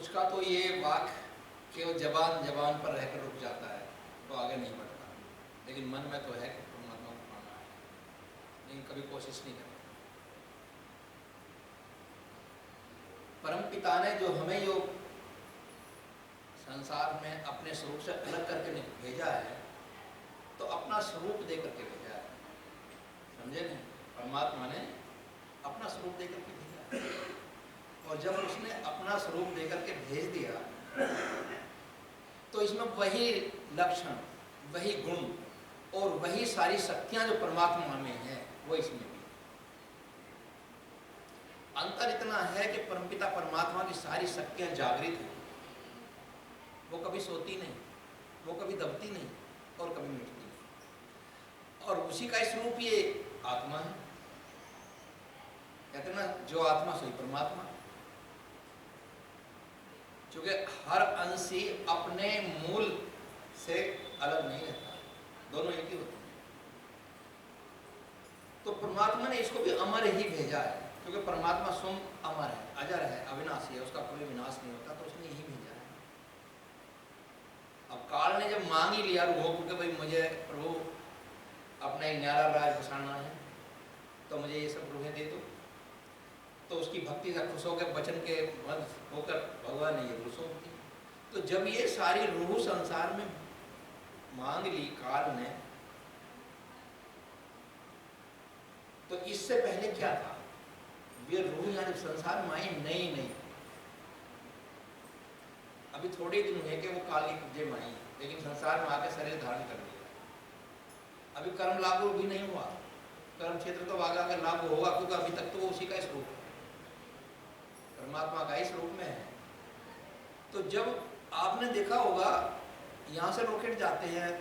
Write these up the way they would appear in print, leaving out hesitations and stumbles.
उसका तो ये वाक्य केवल जबान जबान पर रहकर रुक जाता है, तो आगे नहीं बढ़ता, लेकिन मन में तो है कि परमात्मा को पाना है, लेकिन कभी कोशिश नहीं करता। परमपिता ने जो हमें जो संसार में अपने स्वरूप से अलग करके भेजा है, तो अपना स्वरूप दे करके भेजा है, समझे नहीं? परमात्मा ने अपना स्वरूप दे करके भेजा है, और जब उसने अपना स्वरूप दे करके भेज दिया, तो इसमें वही लक्षण, वही गुण और वही सारी शक्तियां जो परमात्मा में है, वो इसमें भी। अंतर इतना है कि परमपिता परमात्मा की सारी शक्तियां जागृत हैं, वो कभी सोती नहीं, वो कभी दबती नहीं और कभी मिटती नहीं, और उसी का स्वरूप ये आत्मा है। कहते ना, जो आत्मा सोई परमात्मा, क्योंकि हर अंश ही अपने मूल से अलग नहीं रहता, दोनों एक ही होते हैं। तो परमात्मा ने इसको भी अमर ही भेजा है, क्योंकि परमात्मा स्वयं अमर है, अजर है, अविनाशी है, उसका कोई विनाश नहीं होता, तो उसने यही भेजा है। अब काल ने जब मांग ही लिया रूहों को कि भाई मुझे प्रभु अपना एक न्यारा राज बसाना है, तो मुझे ये सब रूहें दे दो, तो उसकी भक्ति से खुश होकर वचन के मध्य होकर भगवान ने ये रूह सौंप दी। तो जब ये सारी रूह संसार में मांग ली काल ने, तो इससे पहले क्या था? ये रूह यानी संसार में आई नहीं, अभी थोड़े दिन हुए कि वो काल की कब्जे में आई, लेकिन संसार में आकर शरीर धारण कर लिया। अभी कर्म लागू भी नहीं हुआ, कर्म क्षेत्र तो आगे आकर लागू होगा, क्योंकि अभी तक तो वो उसी का स्वरूप है, परमात्मा का इस रूप में है। तो जब आपने देखा होगा, यहाँ से रॉकेट जाते हैं,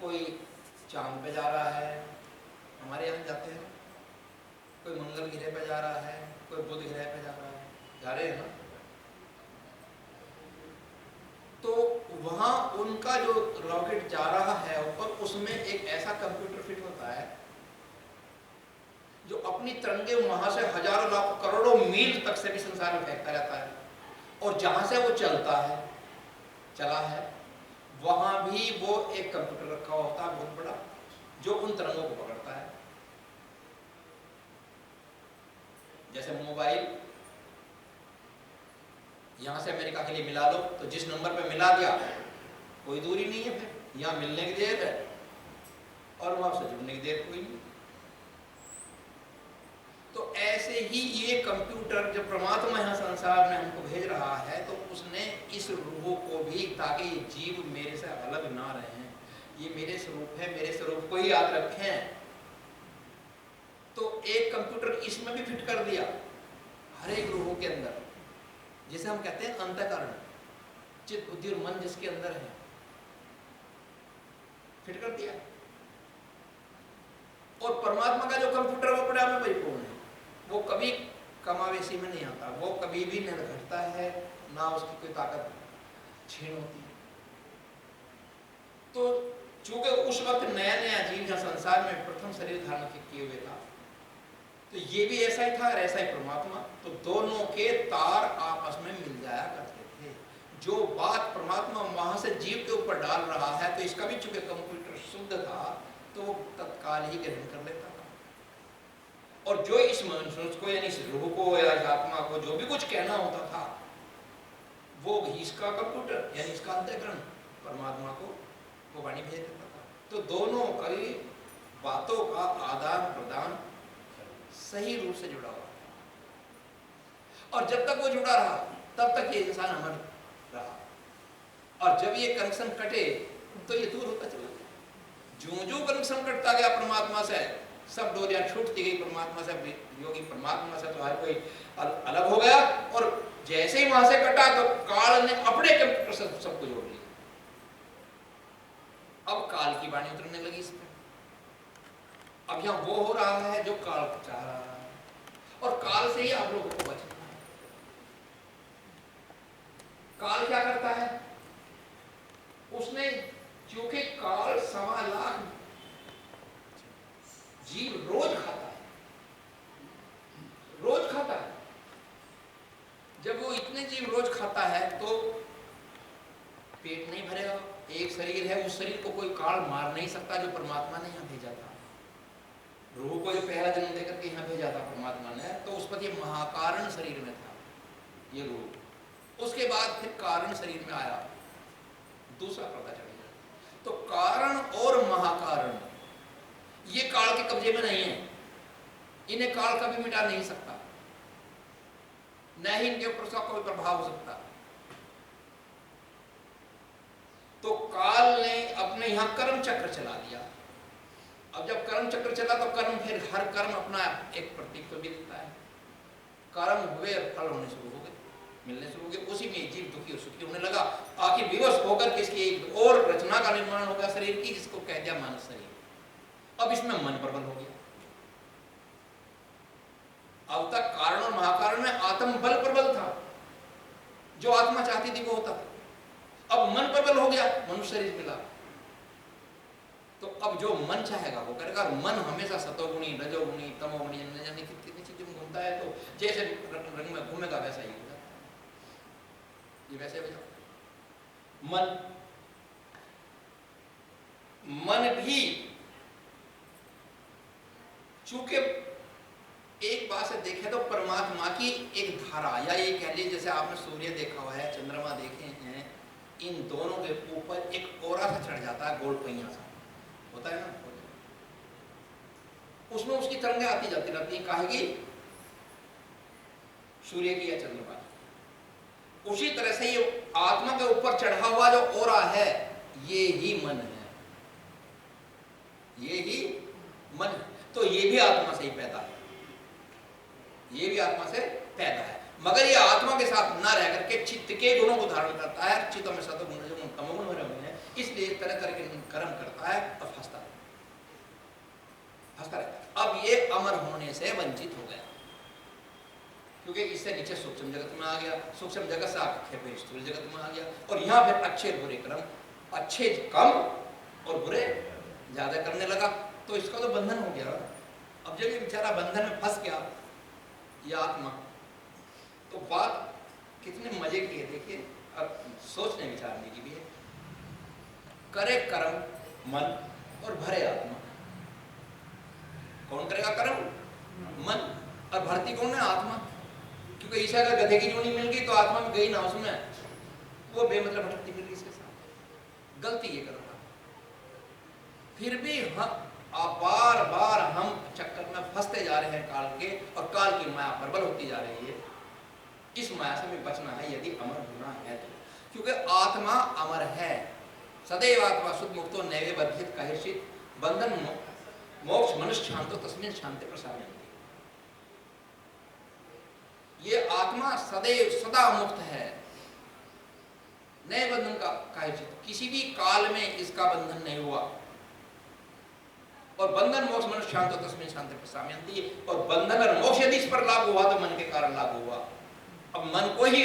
कोई चांद पे जा रहा है, हमारे यहाँ जाते हैं, कोई मंगल ग्रह पे जा रहा है, कोई बुध ग्रह पे जा रहा है, जा रहे हैं ना? तो वहाँ उनका जो रॉकेट जा रहा है ऊपर, उसमें एक ऐसा कंप्यूटर फिट होता है जो अपनी तरंगे वहां से हजारों लाख करोड़ों मील तक से भी संसार में फेंकता रहता है, और जहां से वो चला है वहां भी वो एक कंप्यूटर रखा होता है बहुत बड़ा, जो उन तरंगों को पकड़ता है। जैसे मोबाइल यहां से अमेरिका के लिए मिला लो, तो जिस नंबर पे मिला दिया कोई दूरी नहीं है, फिर यहां मिलने की देर है और वहां से जुड़ने की देर कोई नहीं। तो ऐसे ही ये कंप्यूटर जब परमात्मा यहाँ संसार में हमको भेज रहा है, तो उसने इस रूह को भी, ताकि जीव मेरे से अलग ना रहे, ये मेरे स्वरूप है, मेरे स्वरूप को ही याद रखें, तो एक कंप्यूटर इसमें भी फिट कर दिया हर एक रूह के अंदर, जिसे हम कहते हैं अंतःकरण, चित्त बुद्धि और मन जिसके अंदर है, फिट कर दिया। और परमात्मा का जो कंप्यूटर वो अपने आप में परिपूर्ण है, वो कभी कमावेशी में नहीं आता, वो कभी भी न घटता है, ना उसकी कोई ताकत छीन होती है। तो चूंकि उस वक्त नया नया जीव या संसार में प्रथम शरीर धारण किए हुए था, तो ये भी ऐसा ही था और ऐसा ही परमात्मा, तो दोनों के तार आपस में मिल जाया करते थे। जो बात परमात्मा वहां से जीव के ऊपर डाल रहा है, तो इसका भी चूंकि कंप्यूटर शुद्ध था, तो वो तत्काल ही ग्रहण कर लेता था। और जो इस मनुष्य को यानी इस रूह को या इस आत्मा को जो भी कुछ कहना होता था, वो इसका कंप्यूटर यानी इसका अंतःकरण परमात्मा को वो वाणी भेज देता था। तो दोनों की बातों का आदान प्रदान सही रूप से जुड़ा हुआ था, और जब तक वो जुड़ा रहा तब तक ये इंसान अमर रहा, और जब ये कनेक्शन कटे तो ये दूर होता चला गया। जो कनेक्शन कटता गया परमात्मा से, सब डोरियां छूटती गई परमात्मा से, योगी परमात्मा से तो हर कोई अलग हो गया, और जैसे ही वहां से कटा तो काल ने अपने कंप्यूटर से सबको जोड़ लिया। अब काल की वाणी उतरने लगी इस पर, अब यहाँ वो हो रहा है जो काल चाह रहा है, और काल से ही आप लोगों को बचना है। काल क्या करता है? उसने क्योंकि काल 1.25 लाख जीव रोज खाता है, रोज खाता है। जब वो इतने जीव रोज खाता है तो पेट नहीं भरेगा। एक शरीर है, उस शरीर को कोई काल मार नहीं सकता जो परमात्मा ने यहाँ भेजा था। रूह को जो पहला जन्म देकर के यहाँ भेजा था परमात्मा ने, तो उस पर ये महाकारण शरीर में था ये रूह। उसके बाद फिर कारण शरीर में आया, दूसरा पर्दा चढ़ गया। तो कारण और महाकारण ये काल के कब्जे में नहीं है, इन्हें काल कभी मिटा नहीं सकता, न ही इनके ऊपर उसका कोई प्रभाव हो सकता। तो काल ने अपने यहां कर्म चक्र चला दिया। अब जब कर्म चक्र चला तो कर्म फिर हर कर्म अपना एक प्रतीक तो भी देता है। कर्म हुए और फल होने शुरू हो गए, मिलने शुरू हो गए। उसी में जीव दुखी और सुखी होने लगा। आखिर विवश होकर किसकी एक और रचना का निर्माण हो गया शरीर की, जिसको कह दिया मानव शरीर। अब इसमें मन प्रबल हो गया। अब तक कारण और महाकारण में आत्म बल प्रबल था, जो आत्मा चाहती थी वो होता था। अब मन प्रबल हो गया, मनुष्य शरीर मिला, तो अब जो मन चाहेगा वो करेगा। मन हमेशा सतोगुणी, रजोगुणी, तमोगुणी, यानी कितनी चीजों में घूमता है, तो जैसे रंग में घूमेगा वैसा ही होगा। ये वैसे हो जाता। मन भी चूंकि एक बात से देखें तो परमात्मा की एक धारा, या ये कह लीजिए जैसे आपने सूर्य देखा हुआ है, चंद्रमा देखे हैं, इन दोनों के ऊपर एक ओरा सा चढ़ जाता है, गोल पहिया सा होता है ना, उसमें उसकी तरंगें आती जाती रहती हैं। काहे की? सूर्य की या चंद्रमा की। उसी तरह से ये आत्मा के ऊपर चढ़ा हुआ जो ओरा है, ये ही मन है, ये ही मन है। तो ये भी आत्मा से ही पैदा है, ये भी आत्मा से पैदा है, मगर ये आत्मा के साथ न रह करके चित्त के गुणों को धारण करता है। चित्तों में सतोगुण रजोगुण तमोगुण भरे हुए हैं, इसलिए तरह तरह के कर्म करता है और फंसता रहता है। अब ये अमर होने से वंचित हो गया, क्योंकि इससे नीचे सूक्ष्म जगत में आ गया, सूक्ष्म जगत से आगे फिर स्थूल जगत में आ गया, और यहाँ फिर अच्छे बुरे कर्म, अच्छे कम और बुरे ज्यादा करने लगा, तो इसका तो बंधन हो गया। अब जब ये बेचारा बंधन में फंस गया ये आत्मा, तो बात कितने मजे की है देखिए। अब सोचने विचारने की भी है। करे कर्म मन और भरे आत्मा। कौन करेगा कर्म? मन। और भरती कौन है? आत्मा। क्योंकि ईशा का गधे की जोड़ी मिल गई तो आत्मा में गई ना, उसमें वो बेमतलब भटकती फिर इसके साथ। गलती ये कर रहा, फिर भी हम बार बार हम चक्कर में फंसते जा रहे हैं काल के, और काल की माया प्रबल होती जा रही है। इस माया से हमें बचना है यदि अमर होना है तो, क्योंकि आत्मा अमर है। सदैव आत्मा शुद्ध मुक्तो नैवे बद्धित कहिर्चित् बंधन मोक्ष मनुष्य शांतो तस्मिन् शांति प्रसारयन्ति। ये आत्मा सदैव सदा मुक्त है, नए बंधन का कहिर्चित्, किसी भी काल में इसका बंधन नहीं हुआ। और बंधन मोक्ष मनुष्य शांतो तस्मिन् शांति प्रसारयन्ति। और बंधन और मोक्ष यदि इस पर लागू हुआ तो मन के कारण लागू हुआ। अब मन को ही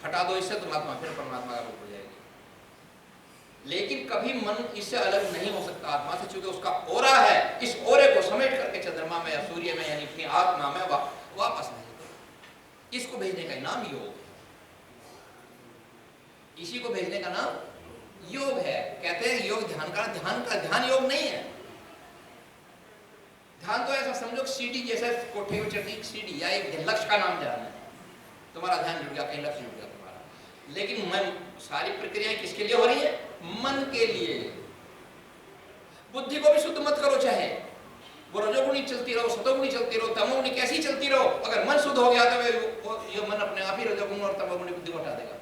हटा दो इससे तो आत्मा फिर परमात्मा का रूप हो जाएगी। लेकिन कभी मन इससे अलग नहीं हो सकता आत्मा से, क्योंकि उसका ओरा है। इस ओरे को समेट करके चंद्रमा में या सूर्य में यानी अपनी आत्मा में वापस भेज। इसको भेजने का नाम योग, इसी को भेजने का नाम योग है। कहते हैं योग ध्यान का ध्यान योग नहीं है। ध्यान तो ऐसा समझो सीढ़ी जैसे, कोठे में चढ़ने की सीढ़ी या एक लक्ष्य का नाम ध्यान है। तुम्हारा ध्यान जुड़ गया, कहीं लक्ष्य जुड़ गया तुम्हारा। लेकिन मन, सारी प्रक्रियाएं किसके लिए हो रही है? मन के लिए। बुद्धि को भी शुद्ध मत करो, चाहे वो रजोगुणी चलती रहो, सतोगुणी चलती रहो, तमोगुणी कैसी चलती रहो, अगर मन शुद्ध हो गया तो ये मन अपने आप ही रजोगुण और तमोगुणी बुद्धि को हटा देगा,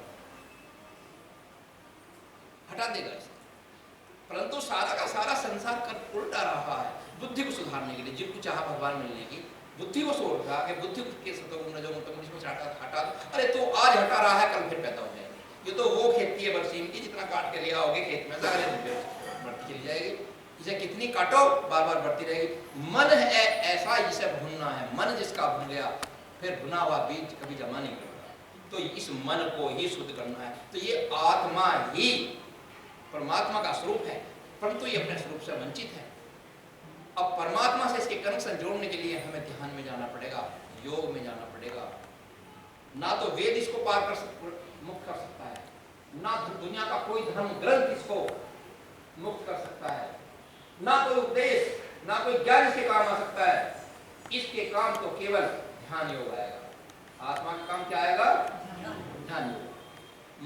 हटा देगा। परंतु सारा का सारा संसार कर उल्टा रहा है बुद्धि को सुधारने के लिए। जिनको चाहा भगवान मिलने की, बुद्धि को छोड़ रहा है, बुद्धि के सतोगुण रजोगुण तमोगुण इसमें हटा दो। अरे तो आज हटा रहा है, कल फिर पैदा हो जाएगी। ये तो वो खेती है बरसीम की, जितना काट के लिया होगे खेत में, सारे बढ़ती चली जाएगी। इसे कितनी काटो बार बार बढ़ती रहेगी। मन है ऐसा, जिसे भुनना है। मन जिसका भुन गया फिर भुना हुआ बीज कभी जमा नहीं करता। तो इस मन को ही शुद्ध करना है। तो ये आत्मा ही परमात्मा का स्वरूप है, परंतु ये अपने स्वरूप से वंचित है। अब परमात्मा से इसके कनेक्शन जोड़ने के लिए हमें ध्यान में जाना पड़ेगा, योग में जाना पड़ेगा। ना तो वेद इसको पार कर मुक्त कर सकता है, ना दुनिया का कोई धर्म ग्रंथ इसको मुक्त कर सकता है, ना कोई उपदेश, ना कोई ज्ञान इसके काम आ सकता है। इसके काम तो केवल ध्यान योग आएगा। आत्मा का काम क्या आएगा? ध्यान योग।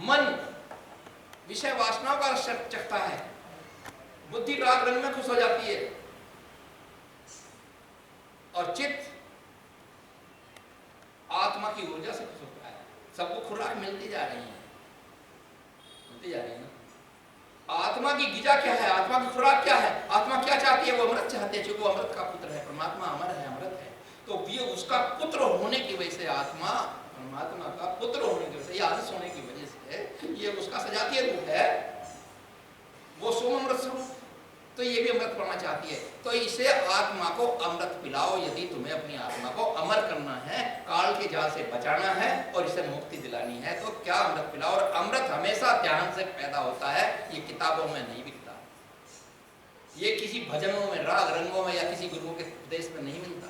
मन विषय वासनाओं का रस चखता है, बुद्धि राग रंग में खुश हो जाती है, और चित्त आत्मा की ऊर्जा से खुश होता है। सबको खुराक मिलती जा रही है, मिलती जा रही है ना। आत्मा की गिजा क्या है? आत्मा की खुराक क्या है? आत्मा क्या चाहती है? वो अमृत चाहती है, क्योंकि वो अमृत का पुत्र है। परमात्मा अमर है, अमृत है, तो ये उसका पुत्र होने की वजह से, आत्मा परमात्मा का पुत्र होने की वजह से, या अंश होने की वजह से, ये उसका सजातीय रूप है, वो सोम अमृत स्वरूप, तो ये भी अमृत पढ़ना चाहती है। तो इसे आत्मा को अमृत पिलाओ, यदि तुम्हें अपनी आत्मा को अमर करना है, काल के जाल से बचाना है और इसे मुक्ति दिलानी है, तो क्या अमृत पिलाओ। और अमृत हमेशा ध्यान से पैदा होता है, ये किताबों में नहीं बिकता, ये किसी भजनों में, राग रंगों में, या किसी गुरुओं के उपदेश में नहीं मिलता।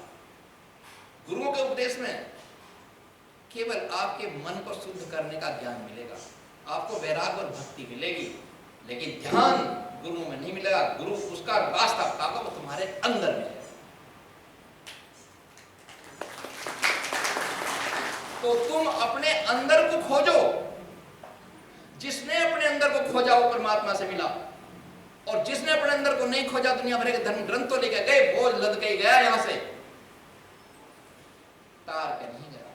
गुरुओं के उपदेश में केवल आपके मन को शुद्ध करने का ज्ञान मिलेगा, आपको वैराग्य और भक्ति मिलेगी, लेकिन ध्यान गुरुओं में नहीं मिलेगा। गुरु उसका रास्ता बताएगा, वो तुम्हारे अंदर मिलेगा। तो तुम अपने अंदर को खोजो। जिसने अपने अंदर को खोजा वो परमात्मा से मिला, और जिसने अपने अंदर को नहीं खोजा, दुनिया भर के धर्म ग्रंथ तो लेके गए, बोझ लद के गया, यहां से तार के